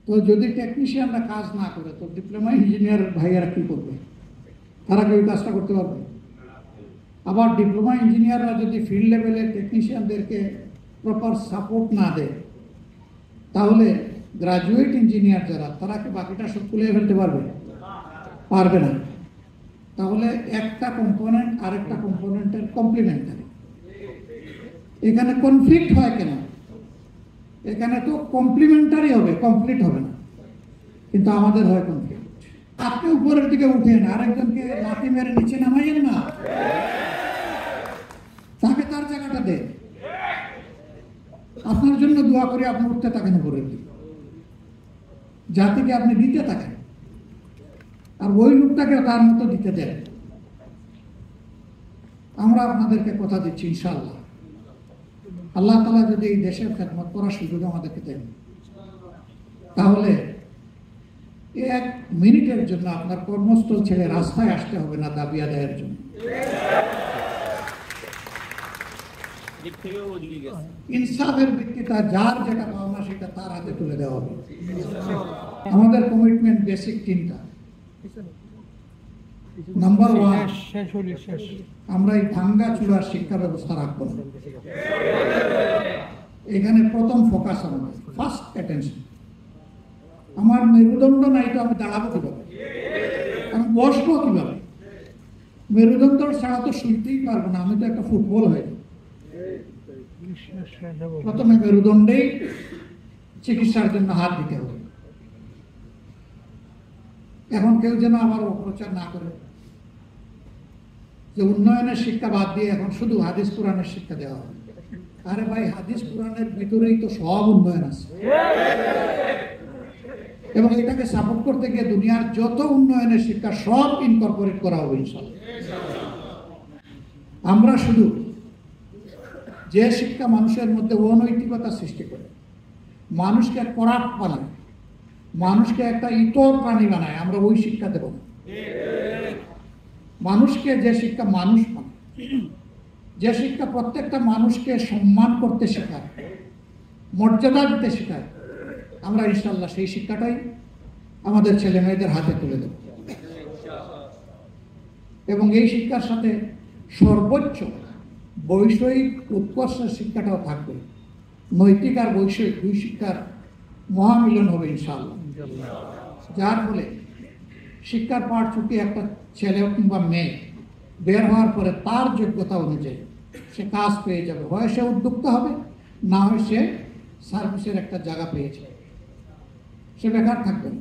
তো যদি টেকনিশিয়ানরা কাজ না করে তো ডিপ্লোমা ইঞ্জিনিয়ার ভাইয়ারা কি করবে? তারা কি ওই কাজটা করতে পারবে? আবার ডিপ্লোমা ইঞ্জিনিয়াররা যদি ফিল্ড লেভেলে টেকনিশিয়ানদেরকে প্রপার সাপোর্ট না দেয়, তাহলে গ্রাজুয়েট ইঞ্জিনিয়ার যারা, তারা কি বাকিটা সব তুলে ফেলতে পারবে? পারবে না। তাহলে একটা কম্পোনেন্ট আরেকটা কম্পোনেন্টের কমপ্লিমেন্টারি। এখানে কনফ্লিক্ট হয় কেন? এখানে তো কমপ্লিমেন্টারি হবে, কমপ্লিট হবে না, কিন্তু আমাদের হয় কনফ্লিক্ট। আপনি উপরের দিকে উঠেন, আরেকজনকে লাথি মেরে নিচে নামাইয়েন না, তাকে তার জায়গাটা দেন। আপনার জন্য দোয়া করে আপনি উঠতে থাকেন উপরের দিকে, জাতিকে আপনি দিতে থাকেন, আর ওই লোকটাকে তার মতো দিতে দেন। আমরা আপনাদেরকে কথা দিচ্ছি, ইনশাআল্লাহ আল্লাহ তাআলা যদি এই দেশের খেদমত করার সুযোগ আমাদেরকে দেন, তাহলে 1 মিনিটের জন্য আপনার কর্মস্থল ছেড়ে রাস্তায় আসতে হবে না দাবি আদায়ের জন্য। ইনসাফের ভিত্তিতে যার যেটা পাওনা সেটা তার হাতে তুলে দেওয়া হবে। আমাদের কমিটমেন্ট বেসিক 3টা। নাম্বার 1, আমরা এই ভাঙ্গা চূড়ার শিক্ষা ব্যবস্থা রাখবো না। এখানে প্রথম ফোকাস আমাদের, ফার্স্ট অ্যাটেনশন। আমার মেরুদণ্ড নাই তো আমি দাঁড়াবো কিভাবে, আমি বসবো কিভাবে? মেরুদণ্ড ছাড়া তো শুনতেই পারবো না, আমি তো একটা ফুটবল হয়ে যাবো। প্রথমে মেরুদণ্ডেই চিকিৎসার জন্য হাত দিতে হবে। এখন কেউ যেন আবার অপপ্রচার না করে যে উন্নয়নের শিক্ষা বাদ দিয়ে এখন শুধু হাদিস কোরআনের শিক্ষা দেওয়া হবে। আরে ভাই, হাদিস কোরআনের ভিতরেই তো সব উন্নয়ন আছে, এবং এটাকে সাপোর্ট করতে গিয়ে দুনিয়ার যত উন্নয়নের শিক্ষা সব ইনকর্পোরেট করা হবে ইনশাআল্লাহ। আমরা শুধু যে শিক্ষা মানুষের মধ্যে অনৈতিকতা সৃষ্টি করে, মানুষকে করাপ্ট বানায়, মানুষকে একটা ইতর প্রাণী বানায়, আমরা ওই শিক্ষা দেব না। মানুষকে যে শিক্ষা মানুষ বানায়, যে শিক্ষা প্রত্যেকটা মানুষকে সম্মান করতে শেখায়, মর্যাদা দিতে শেখায়, আমরা ইনশাআল্লাহ সেই শিক্ষাটাই আমাদের ছেলে মেয়েদের হাতে তুলে দেব। এবং এই শিক্ষার সাথে সর্বোচ্চ বৈষয়িক উৎকর্ষের শিক্ষাটাও থাকবে। নৈতিক আর বৈষয়িক 2 শিক্ষার মহামিলন হবে ইনশাআল্লাহ, যার ফলে শিক্ষার পাঠচুকি একটা ছেলে কিংবা মেয়ে বের হওয়ার পরে তার যোগ্যতা অনুযায়ী সে কাজ পেয়ে যাবে। হয় সে উদ্যোক্তা হবে, না হয় সে সার্ভিসের একটা জায়গা পেয়েছে, সে বেকার থাকবে না।